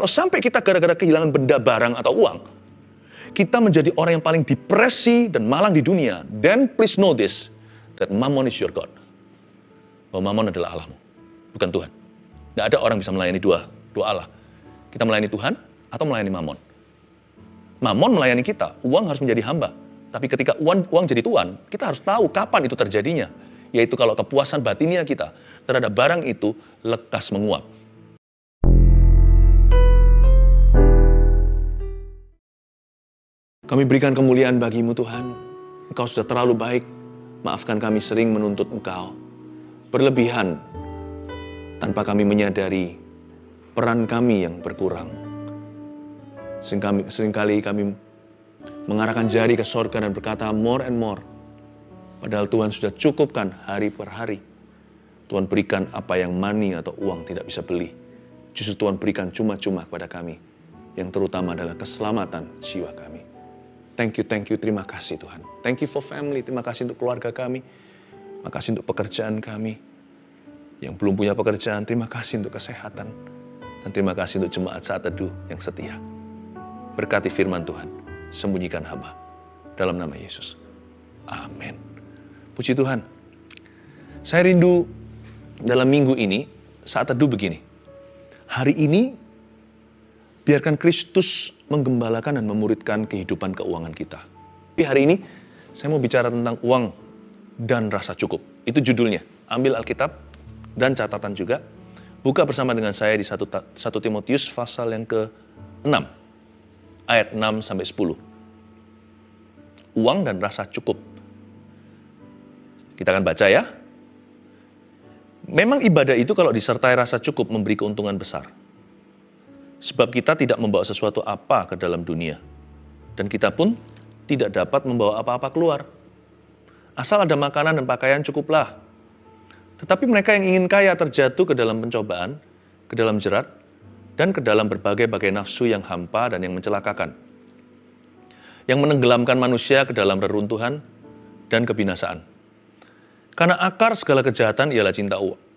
Kalau sampai kita gara-gara kehilangan benda, barang, atau uang, kita menjadi orang yang paling depresi dan malang di dunia. Then please know this, that Mammon is your God. Bahwa Mammon adalah Allahmu, bukan Tuhan. Tidak ada orang bisa melayani dua Allah. Kita melayani Tuhan atau melayani Mammon. Mammon melayani kita, uang harus menjadi hamba. Tapi ketika uang jadi tuan, kita harus tahu kapan itu terjadinya. Yaitu kalau kepuasan batinnya kita terhadap barang itu lekas menguap. Kami berikan kemuliaan bagimu Tuhan. Engkau sudah terlalu baik. Maafkan kami sering menuntut Engkau berlebihan tanpa kami menyadari peran kami yang berkurang. Seringkali kami mengarahkan jari ke sorga dan berkata more and more. Padahal Tuhan sudah cukupkan hari per hari. Tuhan berikan apa yang money atau uang tidak bisa beli. Justru Tuhan berikan cuma-cuma kepada kami. Yang terutama adalah keselamatan jiwa kami. Thank you, terima kasih Tuhan. Thank you for family, terima kasih untuk keluarga kami. Terima kasih untuk pekerjaan kami. Yang belum punya pekerjaan, terima kasih untuk kesehatan. Dan terima kasih untuk jemaat saat teduh yang setia. Berkati firman Tuhan, sembunyikan hamba. Dalam nama Yesus. Amin. Puji Tuhan. Saya rindu dalam minggu ini, saat teduh begini. Hari ini, biarkan Kristus menggembalakan dan memuridkan kehidupan keuangan kita. Tapi hari ini, saya mau bicara tentang uang dan rasa cukup. Itu judulnya. Ambil Alkitab dan catatan juga. Buka bersama dengan saya di 1 Timotius pasal yang ke-6. Ayat 6-10. Uang dan rasa cukup. Kita akan baca ya. Memang ibadah itu kalau disertai rasa cukup memberi keuntungan besar. Sebab kita tidak membawa sesuatu apa ke dalam dunia. Dan kita pun tidak dapat membawa apa-apa keluar. Asal ada makanan dan pakaian cukuplah. Tetapi mereka yang ingin kaya terjatuh ke dalam pencobaan, ke dalam jerat, dan ke dalam berbagai-bagai nafsu yang hampa dan yang mencelakakan. Yang menenggelamkan manusia ke dalam reruntuhan dan kebinasaan. Karena akar segala kejahatan ialah cinta uang.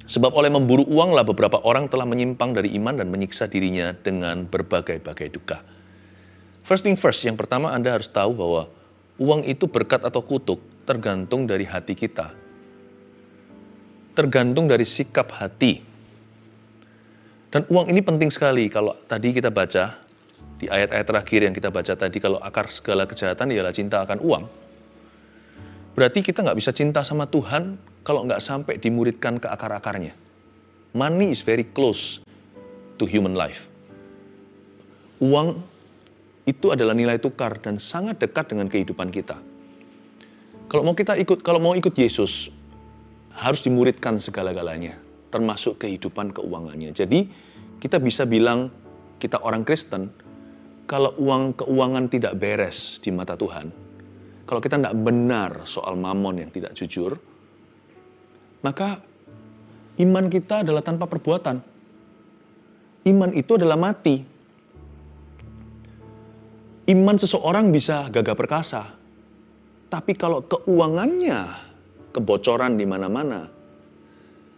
Sebab oleh memburu uanglah beberapa orang telah menyimpang dari iman dan menyiksa dirinya dengan berbagai-bagai duka. First thing first, yang pertama Anda harus tahu bahwa uang itu berkat atau kutuk tergantung dari hati kita. Tergantung dari sikap hati. Dan uang ini penting sekali. Kalau tadi kita baca, di ayat-ayat terakhir yang kita baca tadi, kalau akar segala kejahatan ialah cinta akan uang. Berarti kita nggak bisa cinta sama Tuhan kalau nggak sampai dimuridkan ke akar-akarnya. Money is very close to human life. Uang itu adalah nilai tukar dan sangat dekat dengan kehidupan kita. Kalau mau ikut Yesus, harus dimuridkan segala-galanya, termasuk kehidupan keuangannya. Jadi kita bisa bilang kita orang Kristen, kalau keuangan tidak beres di mata Tuhan, kalau kita tidak benar soal mamon yang tidak jujur, maka iman kita adalah tanpa perbuatan. Iman itu adalah mati. Iman seseorang bisa gagah perkasa. Tapi kalau keuangannya kebocoran di mana-mana,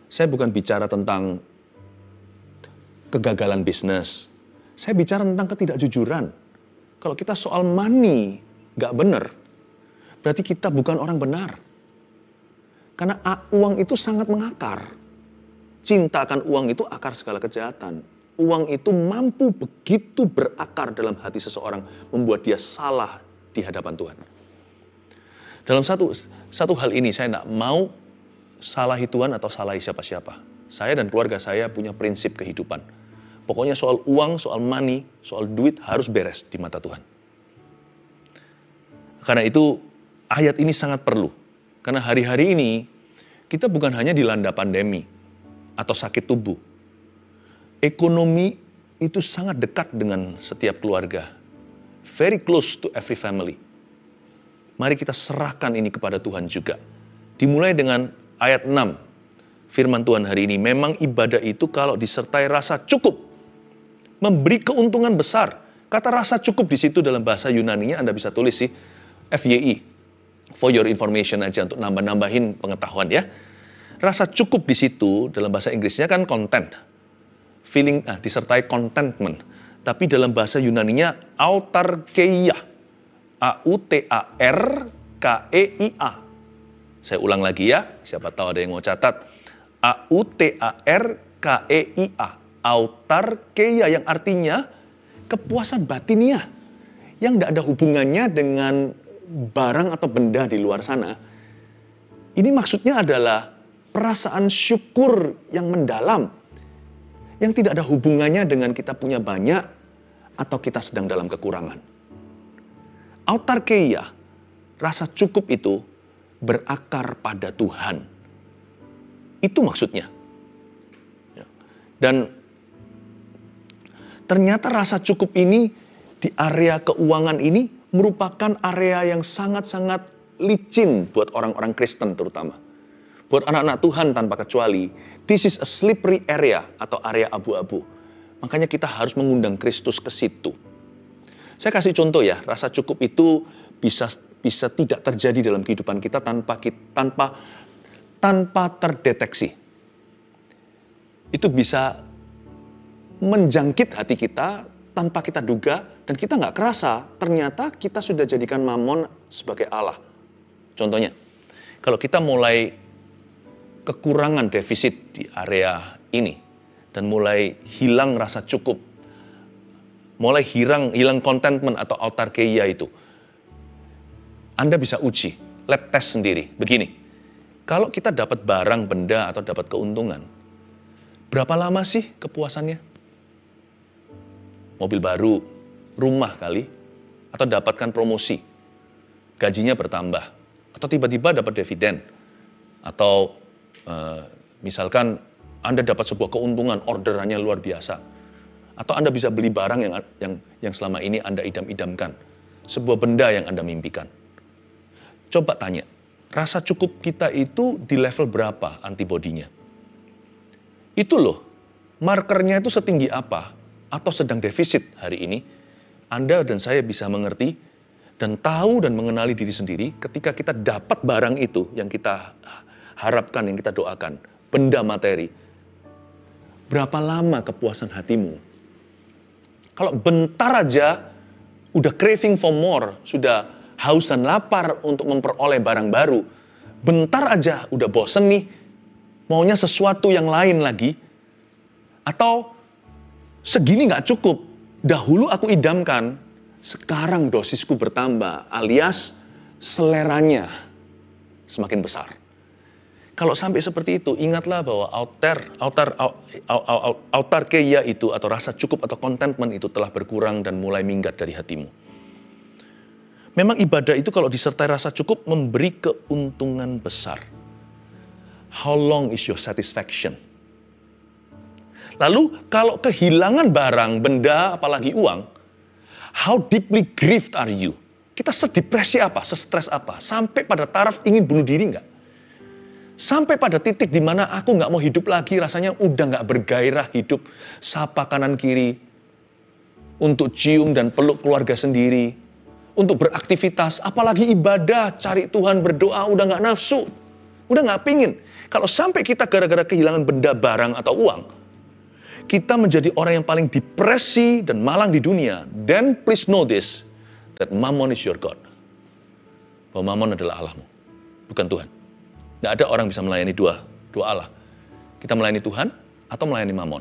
saya bukan bicara tentang kegagalan bisnis. Saya bicara tentang ketidakjujuran. Kalau kita soal money nggak benar, berarti kita bukan orang benar. Karena uang itu sangat mengakar. Cinta akan uang itu akar segala kejahatan. Uang itu mampu begitu berakar dalam hati seseorang, membuat dia salah di hadapan Tuhan. Dalam satu hal ini, saya tidak mau salahi Tuhan atau salahi siapa-siapa. Saya dan keluarga saya punya prinsip kehidupan. Pokoknya soal uang, soal money, soal duit harus beres di mata Tuhan. Karena itu, ayat ini sangat perlu. Karena hari-hari ini, kita bukan hanya dilanda pandemi atau sakit tubuh. Ekonomi itu sangat dekat dengan setiap keluarga. Very close to every family. Mari kita serahkan ini kepada Tuhan juga. Dimulai dengan ayat 6. Firman Tuhan hari ini, memang ibadah itu kalau disertai rasa cukup, memberi keuntungan besar. Kata rasa cukup di situ dalam bahasa Yunaninya Anda bisa tulis sih, FYI. For your information aja, untuk nambah-nambahin pengetahuan ya. Rasa cukup di situ dalam bahasa Inggrisnya kan content. disertai contentment. Tapi dalam bahasa Yunaninya autarkeia. A-U-T-A-R-K-E-I-A. Saya ulang lagi ya, siapa tahu ada yang mau catat. A-U-T-A-R-K-E-I-A. Autarkeia yang artinya kepuasan batiniah. Yang tidak ada hubungannya dengan barang atau benda di luar sana. Ini maksudnya adalah perasaan syukur yang mendalam. Yang tidak ada hubungannya dengan kita punya banyak atau kita sedang dalam kekurangan. Autarkeia, rasa cukup itu berakar pada Tuhan. Itu maksudnya. Dan ternyata rasa cukup ini di area keuangan ini merupakan area yang sangat-sangat licin buat orang-orang Kristen terutama. Buat anak-anak Tuhan tanpa kecuali, this is a slippery area atau area abu-abu. Makanya kita harus mengundang Kristus ke situ. Saya kasih contoh ya, rasa cukup itu bisa tidak terjadi dalam kehidupan kita tanpa terdeteksi. Itu bisa menjangkit hati kita tanpa kita duga dan kita nggak kerasa. Ternyata kita sudah jadikan Mammon sebagai Allah. Contohnya, kalau kita mulai kekurangan defisit di area ini dan mulai hilang rasa cukup, mulai hilang contentment atau autarkeia itu, Anda bisa uji, lab test sendiri. Begini, kalau kita dapat barang, benda, atau dapat keuntungan, berapa lama sih kepuasannya? Mobil baru, rumah kali, atau dapatkan promosi, gajinya bertambah, atau tiba-tiba dapat dividen, atau misalkan Anda dapat sebuah keuntungan, orderannya luar biasa, atau Anda bisa beli barang yang selama ini Anda idam-idamkan, sebuah benda yang Anda mimpikan. Coba tanya, rasa cukup kita itu di level berapa antibodinya? Itu loh, markernya itu setinggi apa, atau sedang defisit hari ini, Anda dan saya bisa mengerti dan tahu dan mengenali diri sendiri ketika kita dapat barang itu yang kita harapkan, yang kita doakan, benda materi. Berapa lama kepuasan hatimu? Kalau bentar aja udah craving for more, sudah haus dan lapar untuk memperoleh barang baru, bentar aja udah bosen nih, maunya sesuatu yang lain lagi, atau segini nggak cukup, dahulu aku idamkan, sekarang dosisku bertambah, alias seleranya semakin besar. Kalau sampai seperti itu, ingatlah bahwa autarkeia itu atau rasa cukup atau contentment itu telah berkurang dan mulai minggat dari hatimu. Memang ibadah itu kalau disertai rasa cukup memberi keuntungan besar. How long is your satisfaction? Lalu kalau kehilangan barang, benda, apalagi uang, how deeply grieved are you? Kita sedepresi apa, sestres apa, sampai pada taraf ingin bunuh diri nggak? Sampai pada titik di mana aku nggak mau hidup lagi, rasanya udah nggak bergairah hidup, sapa kanan kiri, untuk cium dan peluk keluarga sendiri, untuk beraktivitas, apalagi ibadah, cari Tuhan, berdoa, udah nggak nafsu, udah nggak pingin. Kalau sampai kita gara-gara kehilangan benda, barang, atau uang, kita menjadi orang yang paling depresi dan malang di dunia, then please know this, that Mammon is your God. Bahwa Mammon adalah Allahmu, bukan Tuhan. Tidak ada orang bisa melayani dua Allah. Kita melayani Tuhan atau melayani Mammon.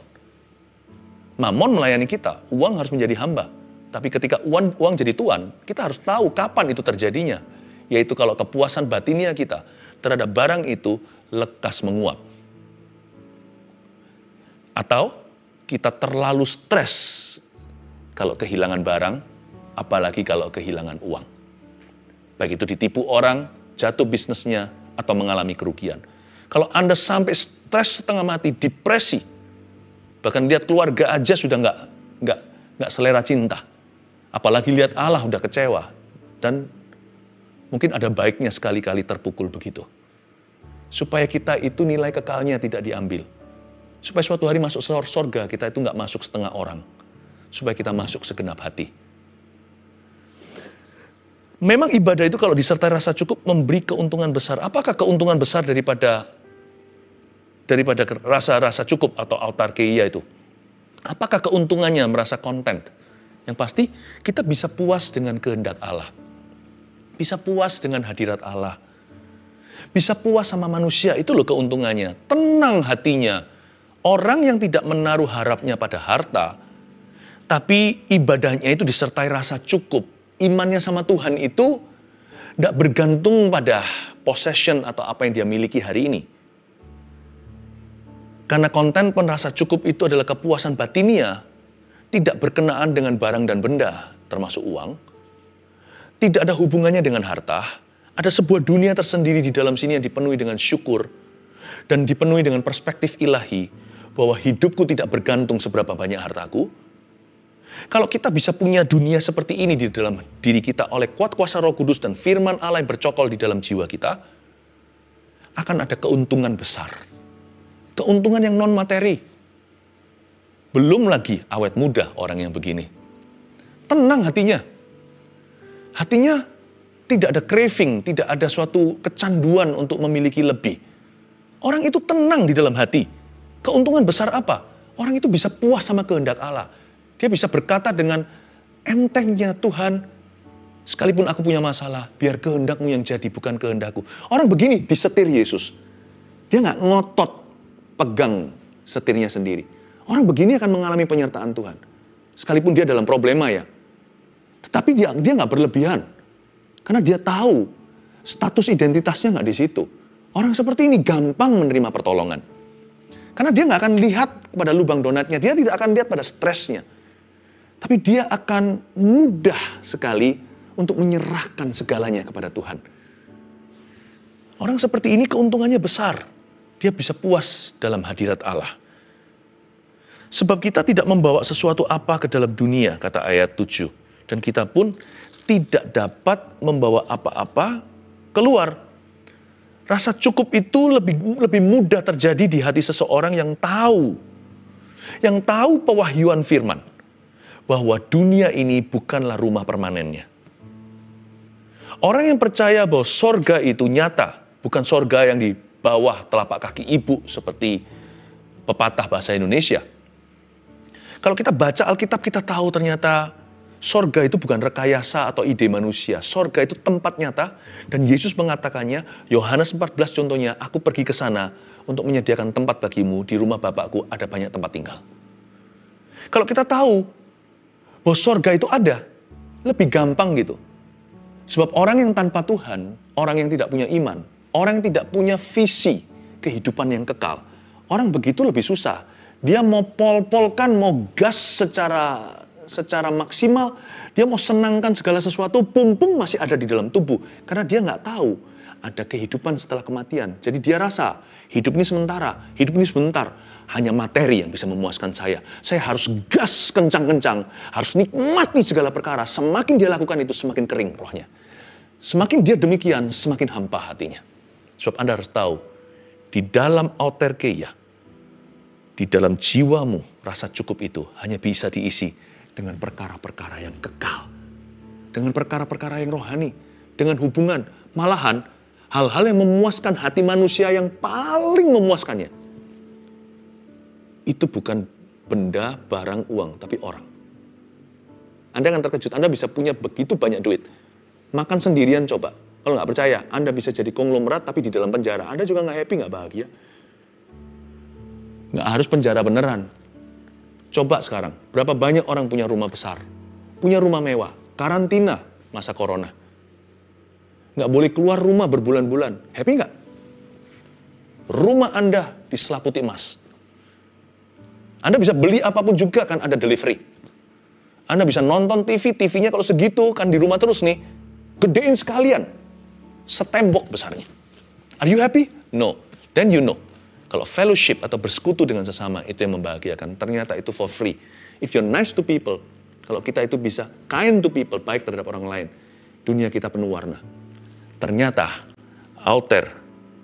Mammon melayani kita, uang harus menjadi hamba. Tapi ketika uang jadi tuan, kita harus tahu kapan itu terjadinya. Yaitu kalau kepuasan batinia kita terhadap barang itu lekas menguap. Atau kita terlalu stres kalau kehilangan barang, apalagi kalau kehilangan uang. Baik itu ditipu orang, jatuh bisnisnya, atau mengalami kerugian. Kalau Anda sampai stres setengah mati, depresi, bahkan lihat keluarga aja sudah nggak selera cinta, apalagi lihat Allah udah kecewa, dan mungkin ada baiknya sekali-kali terpukul begitu, supaya kita itu nilai kekalnya tidak diambil, supaya suatu hari masuk surga kita itu nggak masuk setengah orang, supaya kita masuk segenap hati. Memang ibadah itu kalau disertai rasa cukup memberi keuntungan besar. Apakah keuntungan besar daripada rasa cukup atau autarkeia itu? Apakah keuntungannya merasa content? Yang pasti kita bisa puas dengan kehendak Allah. Bisa puas dengan hadirat Allah. Bisa puas sama manusia, itu loh keuntungannya. Tenang hatinya. Orang yang tidak menaruh harapnya pada harta, tapi ibadahnya itu disertai rasa cukup. Imannya sama Tuhan itu tidak bergantung pada possession atau apa yang dia miliki hari ini. Karena konten rasa cukup itu adalah kepuasan batinia, tidak berkenaan dengan barang dan benda, termasuk uang. Tidak ada hubungannya dengan harta. Ada sebuah dunia tersendiri di dalam sini yang dipenuhi dengan syukur dan dipenuhi dengan perspektif ilahi bahwa hidupku tidak bergantung seberapa banyak hartaku. Kalau kita bisa punya dunia seperti ini di dalam diri kita oleh kuat kuasa Roh Kudus dan firman Allah yang bercokol di dalam jiwa kita, akan ada keuntungan besar. Keuntungan yang non-materi. Belum lagi awet muda orang yang begini. Tenang hatinya. Hatinya tidak ada craving, tidak ada suatu kecanduan untuk memiliki lebih. Orang itu tenang di dalam hati. Keuntungan besar apa? Orang itu bisa puas sama kehendak Allah. Dia bisa berkata dengan entengnya, Tuhan, sekalipun aku punya masalah, biar kehendakmu yang jadi, bukan kehendakku. Orang begini disetir Yesus. Dia nggak ngotot pegang setirnya sendiri. Orang begini akan mengalami penyertaan Tuhan. Sekalipun dia dalam problema ya. Tetapi dia nggak berlebihan. Karena dia tahu status identitasnya nggak di situ. Orang seperti ini gampang menerima pertolongan. Karena dia nggak akan lihat pada lubang donatnya. Dia tidak akan lihat pada stresnya. Tapi dia akan mudah sekali untuk menyerahkan segalanya kepada Tuhan. Orang seperti ini keuntungannya besar. Dia bisa puas dalam hadirat Allah. Sebab kita tidak membawa sesuatu apa ke dalam dunia, kata ayat 7. Dan kita pun tidak dapat membawa apa-apa keluar. Rasa cukup itu lebih mudah terjadi di hati seseorang yang tahu. Yang tahu pewahyuan firman. Bahwa dunia ini bukanlah rumah permanennya. Orang yang percaya bahwa sorga itu nyata. Bukan sorga yang di bawah telapak kaki ibu seperti pepatah bahasa Indonesia. Kalau kita baca Alkitab, kita tahu ternyata sorga itu bukan rekayasa atau ide manusia. Sorga itu tempat nyata, dan Yesus mengatakannya, Yohanes 14 contohnya, aku pergi ke sana untuk menyediakan tempat bagimu, di rumah Bapakku ada banyak tempat tinggal. Kalau kita tahu bahwa sorga itu ada, lebih gampang gitu. Sebab orang yang tanpa Tuhan, orang yang tidak punya iman, orang yang tidak punya visi kehidupan yang kekal, orang begitu lebih susah. Dia mau pol-polkan, mau gas secara maksimal, dia mau senangkan segala sesuatu, pumpung masih ada di dalam tubuh. Karena dia nggak tahu ada kehidupan setelah kematian. Jadi dia rasa hidup ini sementara, hidup ini sebentar. Hanya materi yang bisa memuaskan saya. Saya harus gas kencang-kencang, harus nikmati segala perkara. Semakin dia lakukan itu, semakin kering rohnya. Semakin dia demikian, semakin hampa hatinya. Sebab Anda harus tahu, di dalam auterkeia, di dalam jiwamu, rasa cukup itu hanya bisa diisi dengan perkara-perkara yang kekal. Dengan perkara-perkara yang rohani. Dengan hubungan. Malahan, hal-hal yang memuaskan hati manusia yang paling memuaskannya. Itu bukan benda, barang, uang, tapi orang. Anda akan terkejut, Anda bisa punya begitu banyak duit. Makan sendirian coba. Kalau nggak percaya, Anda bisa jadi konglomerat tapi di dalam penjara. Anda juga nggak happy, nggak bahagia. Nggak harus penjara beneran. Coba sekarang, berapa banyak orang punya rumah besar, punya rumah mewah, karantina masa corona. Nggak boleh keluar rumah berbulan-bulan. Happy nggak? Rumah Anda diselaputi emas. Anda bisa beli apapun juga kan ada delivery. Anda bisa nonton TV, TV-nya kalau segitu kan di rumah terus nih. Gedein sekalian. Setembok besarnya. Are you happy? No. Then you know. Kalau fellowship atau bersekutu dengan sesama itu yang membahagiakan, ternyata itu for free. If you're nice to people, kalau kita itu bisa kind to people, baik terhadap orang lain, dunia kita penuh warna. Ternyata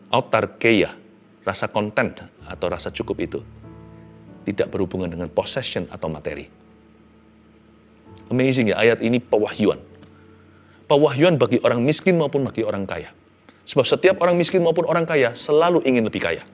autarkeia, rasa content atau rasa cukup itu tidak berhubungan dengan possession atau materi. Amazing ya, ayat ini pewahyuan. Pewahyuan bagi orang miskin maupun bagi orang kaya. Sebab setiap orang miskin maupun orang kaya selalu ingin lebih kaya.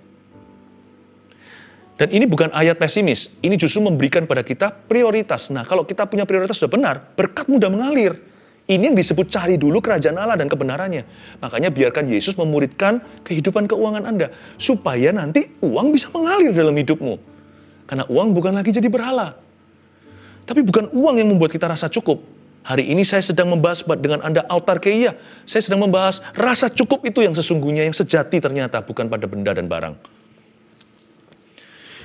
Dan ini bukan ayat pesimis, ini justru memberikan pada kita prioritas. Nah, kalau kita punya prioritas sudah benar, berkat mudah mengalir. Ini yang disebut cari dulu kerajaan Allah dan kebenarannya. Makanya biarkan Yesus memuridkan kehidupan keuangan Anda, supaya nanti uang bisa mengalir dalam hidupmu. Karena uang bukan lagi jadi berhala. Tapi bukan uang yang membuat kita rasa cukup. Hari ini saya sedang membahas dengan Anda autarkeia. Saya sedang membahas rasa cukup itu yang sesungguhnya, yang sejati ternyata, bukan pada benda dan barang.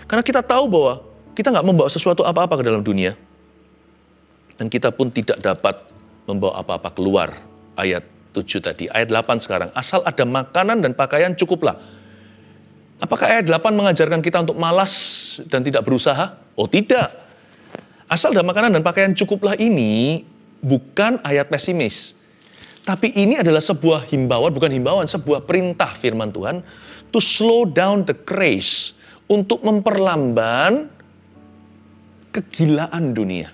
Karena kita tahu bahwa kita nggak membawa sesuatu apa-apa ke dalam dunia. Dan kita pun tidak dapat membawa apa-apa keluar. Ayat 7 tadi. Ayat 8 sekarang. Asal ada makanan dan pakaian cukuplah. Apakah ayat 8 mengajarkan kita untuk malas dan tidak berusaha? Oh tidak. Asal ada makanan dan pakaian cukuplah ini bukan ayat pesimis. Tapi ini adalah sebuah himbauan, bukan himbauan, sebuah perintah firman Tuhan. To slow down the craze. Untuk memperlamban kegilaan dunia.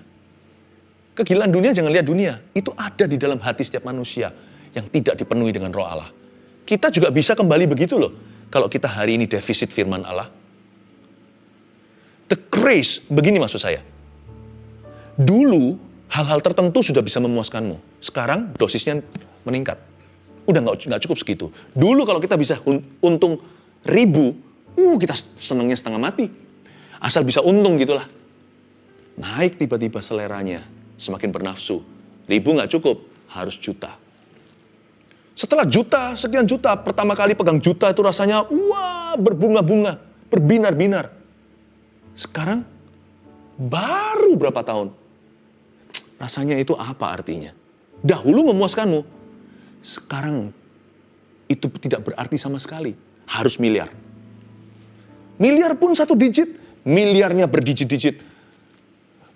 Kegilaan dunia, jangan lihat dunia. Itu ada di dalam hati setiap manusia yang tidak dipenuhi dengan roh Allah. Kita juga bisa kembali begitu loh. Kalau kita hari ini defisit firman Allah. The craze, begini maksud saya. Dulu, hal-hal tertentu sudah bisa memuaskanmu. Sekarang dosisnya meningkat. Udah nggak cukup segitu. Dulu kalau kita bisa untung 1.000, kita senangnya setengah mati. Asal bisa untung gitulah. Naik tiba-tiba seleranya. Semakin bernafsu. 1.000 nggak cukup. Harus juta. Setelah juta, sekian juta. Pertama kali pegang juta itu rasanya, wah, berbunga-bunga. Berbinar-binar. Sekarang, baru berapa tahun. Rasanya itu apa artinya? Dahulu memuaskanmu. Sekarang, itu tidak berarti sama sekali. Harus miliar. Miliar pun 1 digit, miliarnya berdijit-dijit.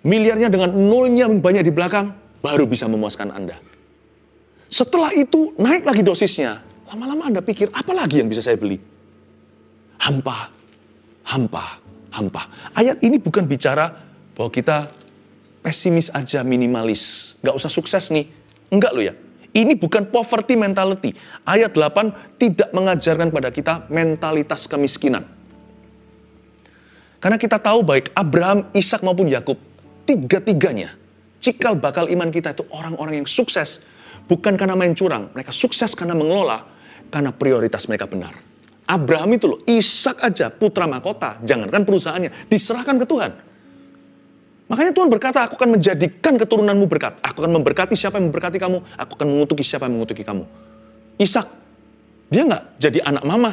Miliarnya dengan nolnya banyak di belakang, baru bisa memuaskan Anda. Setelah itu, naik lagi dosisnya. Lama-lama Anda pikir, apa lagi yang bisa saya beli? Hampa, hampa, hampa. Ayat ini bukan bicara bahwa kita pesimis aja, minimalis. Nggak usah sukses nih. Enggak loh ya. Ini bukan poverty mentality. Ayat 8 tidak mengajarkan pada kita mentalitas kemiskinan. Karena kita tahu baik Abraham, Ishak maupun Yakub, tiga-tiganya, cikal bakal iman kita itu orang-orang yang sukses. Bukan karena main curang, mereka sukses karena mengelola, karena prioritas mereka benar. Abraham itu loh, Ishak aja, putra mahkota, jangankan perusahaannya, diserahkan ke Tuhan. Makanya Tuhan berkata, aku akan menjadikan keturunanmu berkat. Aku akan memberkati siapa yang memberkati kamu, aku akan mengutuki siapa yang mengutuki kamu. Ishak, dia nggak jadi anak mama.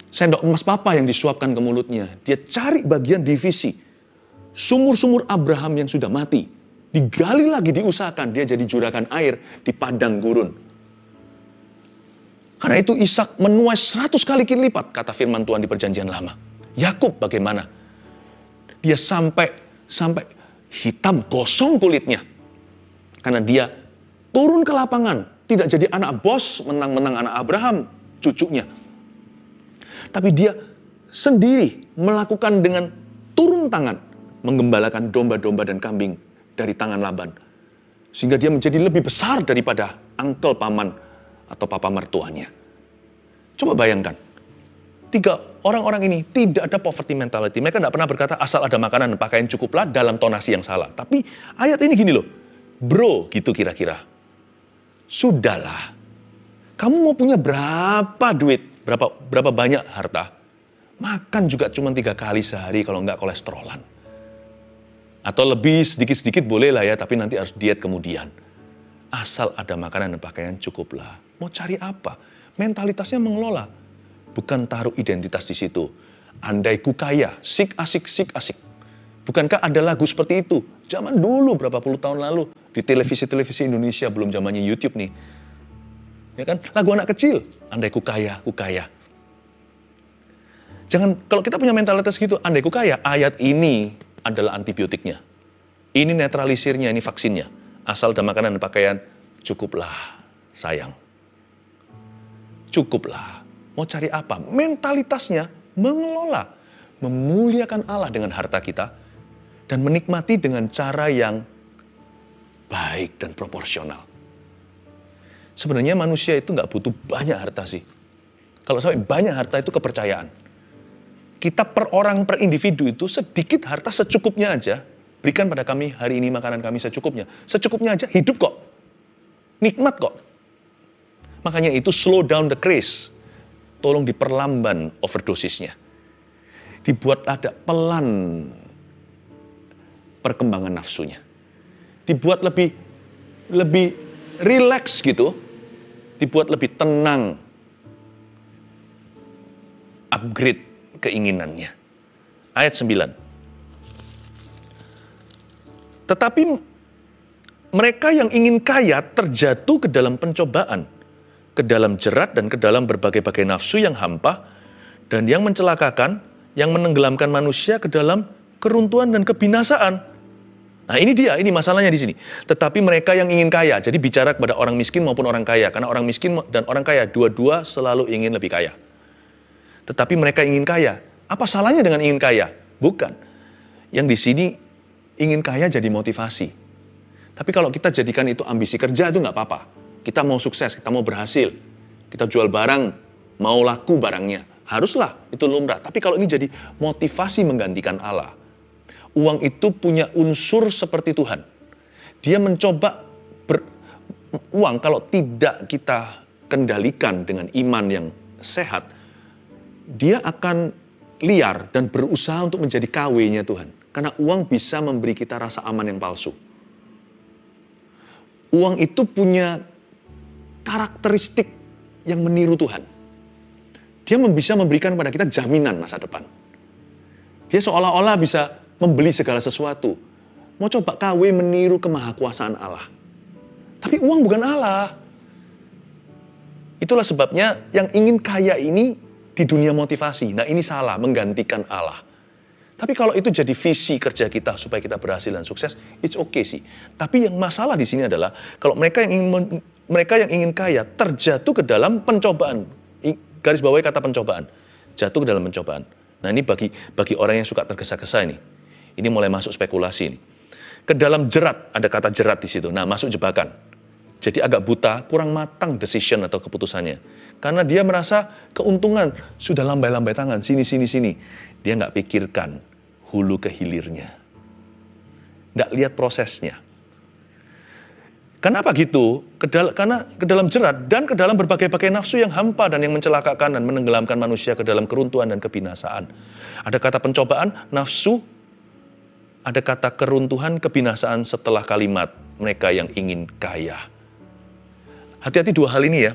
Sendok emas papa yang disuapkan ke mulutnya. Dia cari bagian divisi. Sumur-sumur Abraham yang sudah mati. Digali lagi, diusahakan. Dia jadi juragan air di padang gurun. Karena itu Ishak menuai 100 kali lipat, kata firman Tuhan di perjanjian lama. Yakub bagaimana? Dia sampai hitam gosong kulitnya. Karena dia turun ke lapangan. Tidak jadi anak bos, menang-menang anak Abraham, cucunya. Tapi dia sendiri melakukan dengan turun tangan. Menggembalakan domba-domba dan kambing dari tangan Laban. Sehingga dia menjadi lebih besar daripada uncle paman atau papa mertuanya. Coba bayangkan. 3 orang-orang ini tidak ada poverty mentality. Mereka tidak pernah berkata asal ada makanan dan pakaian cukuplah dalam tonasi yang salah. Tapi ayat ini gini loh. Bro, gitu kira-kira. Sudahlah. Kamu mau punya berapa duit? Berapa banyak harta? Makan juga cuma 3 kali sehari kalau nggak kolesterolan. Atau lebih sedikit-sedikit boleh lah ya, tapi nanti harus diet kemudian. Asal ada makanan dan pakaian cukuplah. Mau cari apa? Mentalitasnya mengelola. Bukan taruh identitas di situ. Andai ku kaya, sik asik. Bukankah ada lagu seperti itu? Zaman dulu berapa puluh tahun lalu. Di televisi-televisi Indonesia, belum zamannya YouTube nih. Ya kan? Lagu anak kecil. Andai ku kaya, ku kaya. Jangan, kalau kita punya mentalitas gitu, andai ku kaya, ayat ini adalah antibiotiknya. Ini netralisirnya, ini vaksinnya. Asal ada makanan dan pakaian, cukuplah sayang. Cukuplah. Mau cari apa? Mentalitasnya mengelola. Memuliakan Allah dengan harta kita. Dan menikmati dengan cara yang baik dan proporsional. Sebenarnya manusia itu nggak butuh banyak harta sih. Kalau sampai banyak harta itu kepercayaan. kita per orang, per individu itu sedikit harta secukupnya aja. Berikan pada kami hari ini makanan kami secukupnya. Secukupnya aja hidup kok. Nikmat kok. Makanya itu slow down the craze. Tolong diperlamban overdosisnya. Dibuat ada pelan perkembangan nafsunya. Dibuat lebih relax gitu. Dibuat lebih tenang. Upgrade keinginannya. Ayat 9. Tetapi mereka yang ingin kaya terjatuh ke dalam pencobaan, ke dalam jerat dan ke dalam berbagai-bagai nafsu yang hampa, dan yang mencelakakan, yang menenggelamkan manusia ke dalam keruntuhan dan kebinasaan. Nah ini masalahnya di sini. Tetapi mereka yang ingin kaya, jadi bicara kepada orang miskin maupun orang kaya, karena orang miskin dan orang kaya, dua-dua selalu ingin lebih kaya. Tetapi mereka ingin kaya. Apa salahnya dengan ingin kaya? Bukan. Yang di sini ingin kaya jadi motivasi. Tapi kalau kita jadikan itu ambisi kerja itu nggak apa-apa. Kita mau sukses, kita mau berhasil. Kita jual barang, mau laku barangnya. Haruslah, itu lumrah. Tapi kalau ini jadi motivasi menggantikan Allah. Uang itu punya unsur seperti Tuhan. Dia mencoba uang kalau tidak kita kendalikan dengan iman yang sehat, dia akan liar dan berusaha untuk menjadi KW-nya Tuhan. Karena uang bisa memberi kita rasa aman yang palsu. Uang itu punya karakteristik yang meniru Tuhan. Dia bisa memberikan kepada kita jaminan masa depan. Dia seolah-olah bisa membeli segala sesuatu. Mau coba KW meniru kemahakuasaan Allah. Tapi uang bukan Allah. Itulah sebabnya yang ingin kaya ini di dunia motivasi. Nah ini salah, menggantikan Allah. Tapi kalau itu jadi visi kerja kita supaya kita berhasil dan sukses, it's okay sih. Tapi yang masalah di sini adalah kalau mereka yang ingin kaya terjatuh ke dalam pencobaan. Garis bawahi kata pencobaan. Jatuh ke dalam pencobaan. Nah ini bagi orang yang suka tergesa-gesa ini. Ini mulai masuk spekulasi ini. Ke dalam jerat, ada kata jerat di situ. Nah masuk jebakan. Jadi agak buta, kurang matang decision atau keputusannya. Karena dia merasa keuntungan, sudah lambai-lambai tangan, sini. Dia nggak pikirkan hulu ke hilirnya. Nggak lihat prosesnya. Kenapa gitu? Karena ke dalam jerat dan ke dalam berbagai-bagai nafsu yang hampa dan yang mencelakakan dan menenggelamkan manusia ke dalam keruntuhan dan kebinasaan. Ada kata pencobaan, nafsu, ada kata keruntuhan, kebinasaan setelah kalimat mereka yang ingin kaya. Hati-hati dua hal ini ya.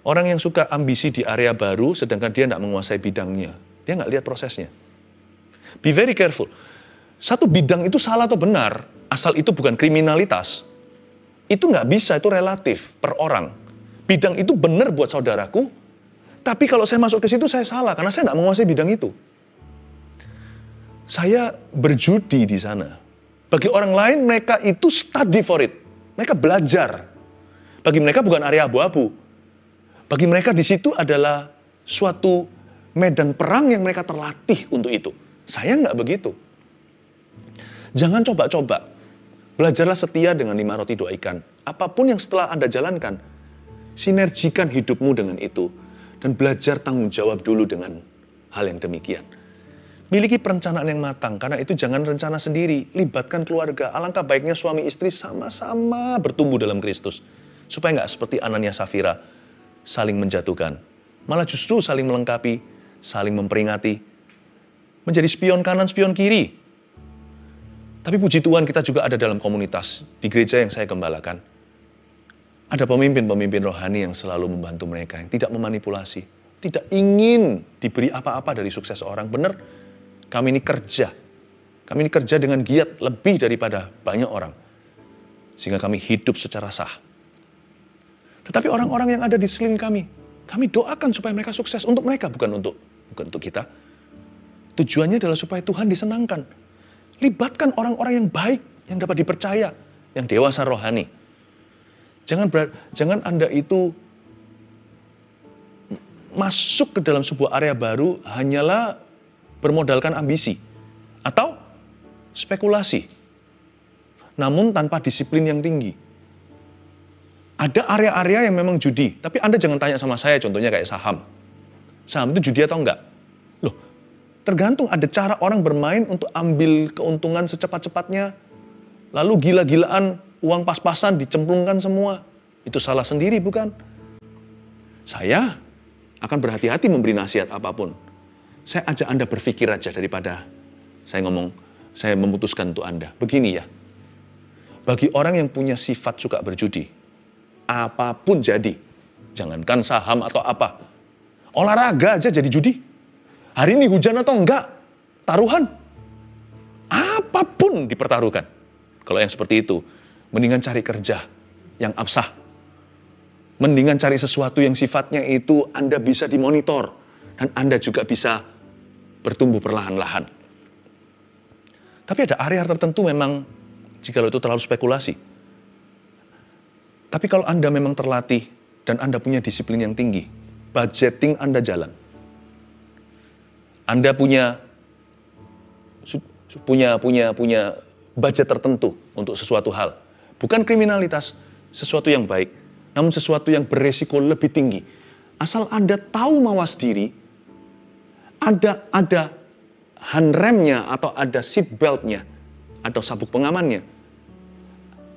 Orang yang suka ambisi di area baru sedangkan dia tidak menguasai bidangnya. Dia nggak lihat prosesnya. Be very careful. Satu bidang itu salah atau benar, asal itu bukan kriminalitas. Itu nggak bisa, itu relatif per orang. Bidang itu benar buat saudaraku, tapi kalau saya masuk ke situ saya salah karena saya nggak menguasai bidang itu. Saya berjudi di sana. Bagi orang lain mereka itu study for it. Mereka belajar. Bagi mereka bukan area abu-abu. Bagi mereka di situ adalah suatu medan perang yang mereka terlatih untuk itu. Saya nggak begitu. Jangan coba-coba. Belajarlah setia dengan 5 roti 2 ikan. Apapun yang setelah Anda jalankan, sinergikan hidupmu dengan itu. Dan belajar tanggung jawab dulu dengan hal yang demikian. Miliki perencanaan yang matang, karena itu jangan rencana sendiri. Libatkan keluarga. Alangkah baiknya suami istri sama-sama bertumbuh dalam Kristus. Supaya nggak seperti Anania Safira, saling menjatuhkan. Malah justru saling melengkapi, saling memperingati. Menjadi spion kanan, spion kiri. Tapi puji Tuhan kita juga ada dalam komunitas, di gereja yang saya gembalakan. Ada pemimpin-pemimpin rohani yang selalu membantu mereka, yang tidak memanipulasi. Tidak ingin diberi apa-apa dari sukses seorang. Benar, kami ini kerja. Kami ini kerja dengan giat lebih daripada banyak orang. Sehingga kami hidup secara sah. Tetapi orang-orang yang ada di sekeliling kami doakan supaya mereka sukses. Untuk mereka, bukan untuk kita. Tujuannya adalah supaya Tuhan disenangkan. Libatkan orang-orang yang baik, yang dapat dipercaya, yang dewasa rohani. Jangan Anda itu masuk ke dalam sebuah area baru hanyalah bermodalkan ambisi atau spekulasi, namun tanpa disiplin yang tinggi. Ada area-area yang memang judi, tapi Anda jangan tanya sama saya, contohnya kayak saham. Saham itu judi atau enggak? Loh, Tergantung, ada cara orang bermain untuk ambil keuntungan secepat-cepatnya. Lalu gila-gilaan, uang pas-pasan dicemplungkan semua. Itu salah sendiri, bukan? Saya akan berhati-hati memberi nasihat apapun. Saya ajak Anda berpikir aja daripada saya memutuskan untuk Anda. Begini ya, bagi orang yang punya sifat suka berjudi, apapun jadi, jangankan saham atau apa, olahraga aja jadi judi. Hari ini hujan atau enggak, taruhan. Apapun dipertaruhkan. Kalau yang seperti itu, mendingan cari kerja yang absah. Mendingan cari sesuatu yang sifatnya itu Anda bisa dimonitor. Dan Anda juga bisa bertumbuh perlahan-lahan. Tapi ada area tertentu memang, jika itu terlalu spekulasi. Tapi kalau Anda memang terlatih dan Anda punya disiplin yang tinggi, budgeting Anda jalan. Anda punya budget tertentu untuk sesuatu hal. Bukan kriminalitas, sesuatu yang baik, namun sesuatu yang beresiko lebih tinggi. Asal Anda tahu mawas diri, ada handremnya atau ada seat beltnya, atau sabuk pengamannya,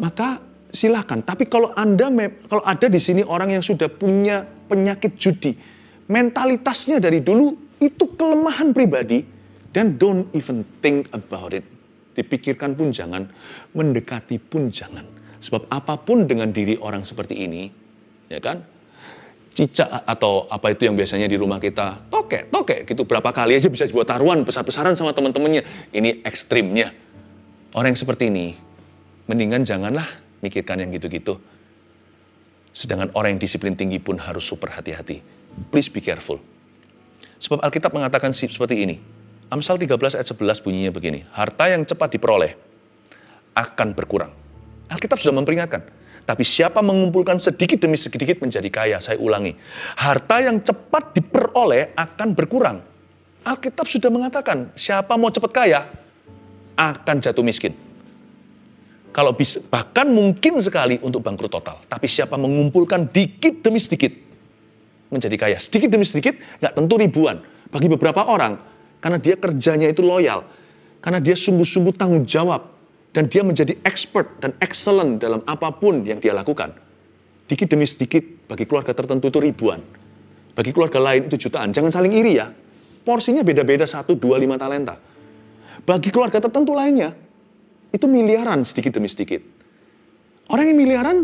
maka silakan. Tapi kalau ada di sini orang yang sudah punya penyakit judi, mentalitasnya dari dulu itu kelemahan pribadi, dan don't even think about it. Dipikirkan pun jangan, mendekati pun jangan. Sebab apapun dengan diri orang seperti ini, ya kan? Cicak atau apa itu yang biasanya di rumah kita, tokek gitu, berapa kali aja bisa dibuat taruhan besar-besaran sama teman-temannya. Ini ekstrimnya. Orang yang seperti ini, mendingan janganlah mikirkan yang gitu-gitu. Sedangkan orang yang disiplin tinggi pun harus super hati-hati. Please be careful. Sebab Alkitab mengatakan seperti ini. Amsal 13 ayat 11 bunyinya begini. Harta yang cepat diperoleh akan berkurang. Alkitab sudah memperingatkan. Tapi siapa mengumpulkan sedikit demi sedikit menjadi kaya. Saya ulangi. Harta yang cepat diperoleh akan berkurang. Alkitab sudah mengatakan, siapa mau cepat kaya akan jatuh miskin. Kalau bisa, bahkan mungkin sekali untuk bangkrut total. Tapi siapa mengumpulkan dikit demi sedikit menjadi kaya. Sedikit demi sedikit, nggak tentu ribuan. Bagi beberapa orang, karena dia kerjanya itu loyal, karena dia sungguh-sungguh tanggung jawab, dan dia menjadi expert dan excellent dalam apapun yang dia lakukan. Dikit demi sedikit, bagi keluarga tertentu itu ribuan. Bagi keluarga lain itu jutaan. Jangan saling iri ya. Porsinya beda-beda 1, 2, 5 talenta. Bagi keluarga tertentu lainnya, itu miliaran sedikit demi sedikit. Orang yang miliaran,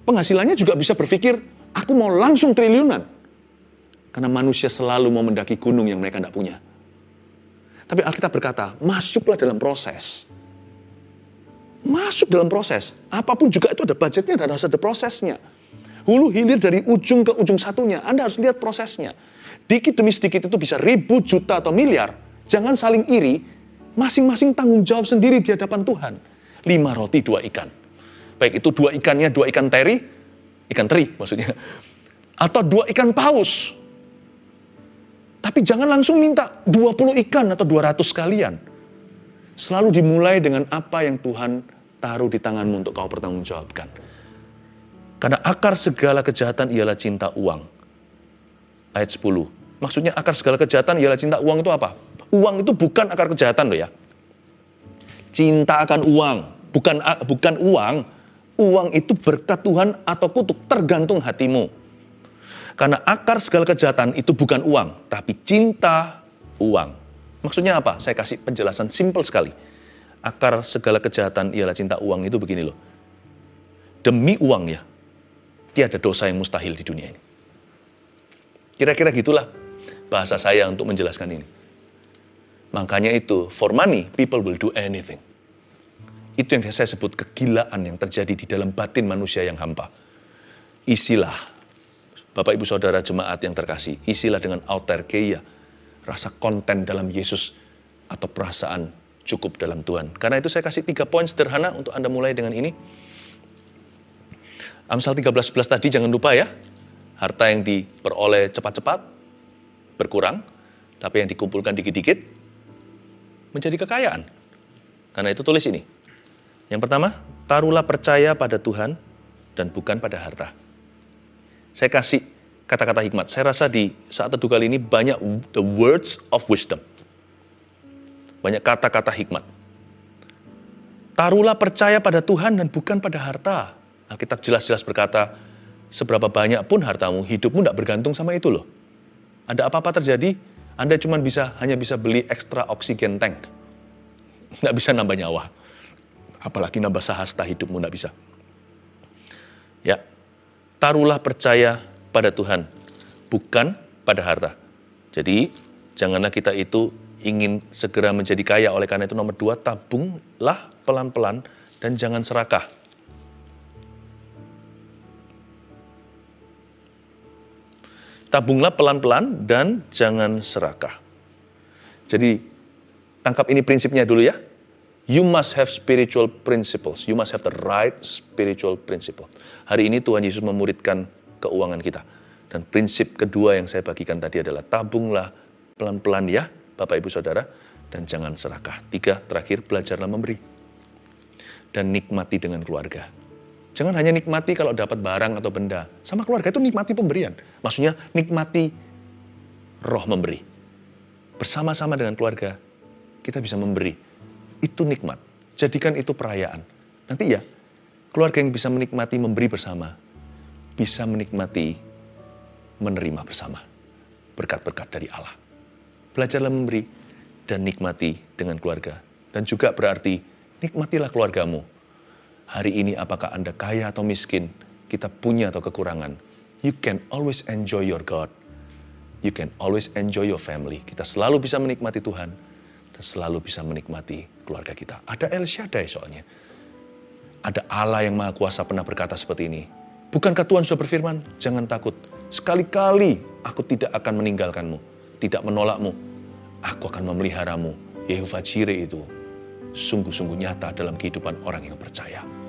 penghasilannya juga bisa berpikir, aku mau langsung triliunan. Karena manusia selalu mau mendaki gunung yang mereka tidak punya. Tapi Alkitab berkata, masuklah dalam proses. Masuk dalam proses. Apapun juga itu ada budgetnya dan harus ada prosesnya. Hulu hilir dari ujung ke ujung satunya. Anda harus lihat prosesnya. Dikit demi sedikit itu bisa ribu, juta, atau miliar. Jangan saling iri. Masing-masing tanggung jawab sendiri di hadapan Tuhan. 5 roti, 2 ikan. Baik itu 2 ikannya, 2 ikan teri maksudnya. Atau 2 ikan paus. Tapi jangan langsung minta 20 ikan atau 200 sekalian. Selalu dimulai dengan apa yang Tuhan taruh di tanganmu untuk kau pertanggungjawabkan. Karena akar segala kejahatan ialah cinta uang. Ayat 10. Maksudnya akar segala kejahatan ialah cinta uang itu apa? Uang itu bukan akar kejahatan loh ya. Cinta akan uang. Bukan uang. Uang itu berkat Tuhan atau kutuk, tergantung hatimu. Karena akar segala kejahatan itu bukan uang, tapi cinta uang. Maksudnya apa? Saya kasih penjelasan simpel sekali. Akar segala kejahatan ialah cinta uang itu begini loh. Demi uang ya, tiada dosa yang mustahil di dunia ini. Kira-kira gitulah bahasa saya untuk menjelaskan ini. Makanya itu, for money, people will do anything. Itu yang saya sebut kegilaan yang terjadi di dalam batin manusia yang hampa. Isilah, Bapak Ibu Saudara jemaat yang terkasih, isilah dengan autarkeia, rasa konten dalam Yesus, atau perasaan cukup dalam Tuhan. Karena itu saya kasih 3 poin sederhana untuk Anda mulai dengan ini. Amsal 13:11 tadi jangan lupa ya, harta yang diperoleh cepat-cepat berkurang, tapi yang dikumpulkan dikit-dikit menjadi kekayaan. Karena itu tulis ini. Yang pertama, taruhlah percaya pada Tuhan dan bukan pada harta. Saya kasih kata-kata hikmat. Saya rasa di saat teduh kali ini banyak the words of wisdom. Banyak kata-kata hikmat. Taruhlah percaya pada Tuhan dan bukan pada harta. Alkitab jelas-jelas berkata, seberapa banyak pun hartamu, hidupmu tidak bergantung sama itu loh. Ada apa-apa terjadi, Anda hanya bisa beli ekstra oksigen tank. Nggak bisa nambah nyawa. Apalagi nambah sahasta hidupmu, nggak bisa. Ya, taruhlah percaya pada Tuhan, bukan pada harta. Jadi, janganlah kita itu ingin segera menjadi kaya. Oleh karena itu nomor 2, tabunglah pelan-pelan dan jangan serakah. Tabunglah pelan-pelan dan jangan serakah. Jadi, tangkap ini prinsipnya dulu ya. You must have spiritual principles. You must have the right spiritual principle. Hari ini Tuhan Yesus memuridkan keuangan kita. Dan prinsip kedua yang saya bagikan tadi adalah tabunglah pelan-pelan ya, Bapak Ibu Saudara, dan jangan serakah. 3, terakhir, belajarlah memberi. Dan nikmati dengan keluarga. Jangan hanya nikmati kalau dapat barang atau benda. Sama keluarga itu nikmati pemberian. Maksudnya nikmati roh memberi. Bersama-sama dengan keluarga, kita bisa memberi. Itu nikmat. Jadikan itu perayaan. Nanti ya, keluarga yang bisa menikmati memberi bersama, bisa menikmati menerima bersama. Berkat-berkat dari Allah. Belajarlah memberi dan nikmati dengan keluarga. Dan juga berarti, nikmatilah keluargamu. Hari ini apakah Anda kaya atau miskin, kita punya atau kekurangan, you can always enjoy your God. You can always enjoy your family. Kita selalu bisa menikmati Tuhan dan selalu bisa menikmati keluarga kita. Ada El Shaddai soalnya. Ada Allah yang Maha Kuasa pernah berkata seperti ini. Bukankah Tuhan sudah berfirman? Jangan takut. Sekali-kali aku tidak akan meninggalkanmu, tidak menolakmu. Aku akan memeliharamu. Yehovah Jireh itu sungguh-sungguh nyata dalam kehidupan orang yang percaya.